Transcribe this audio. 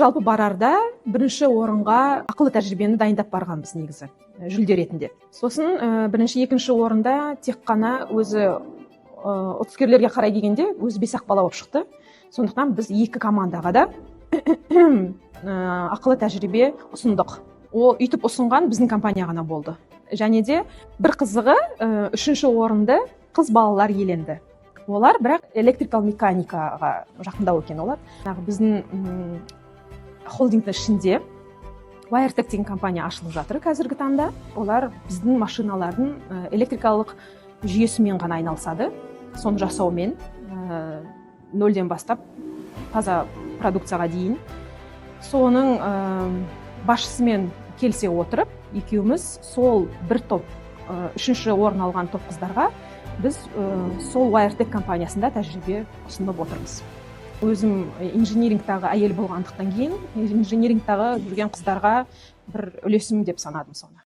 жалпы барарда бірінші орынға ақылы тәжірибені дайындап барғанбыз негізі, жүлде ретінде. Сосын бірінші, екінші орында тек қана өзі ұтыскерлерге қарай келгенде өзі 5-ақ бала болып шықты. Сондықтан біз 2 командаға да ақылы тәжірибе ұсындық. Ол үйтіп ұсынған біздің компания ғана болды. Және де бір қызығы, 3-ші орынды қыз балалар иеленді. Олар бірақ электрикал механикаға жақындау екен олар. Біздің холдингтің ішінде WireTech деген компания ашылып жатыр қазіргі таңда. Олар біздің машиналардың электрикалық жүйесімен ғана айналысады. Соны жасаумен, нөлден бастап таза продукцияға дейін. Соның басшысымен келсе отырып, екеуміз сол бір топ, 3-ші орын алған топ қыздарға біз сол WireTech компаниясында тәжірибе ұсынып отырмыз. Өзім инжинирингтағы әйел болғандықтан кейін, инжинирингтағы жүрген қыздарға бір үлесім деп санадым соны.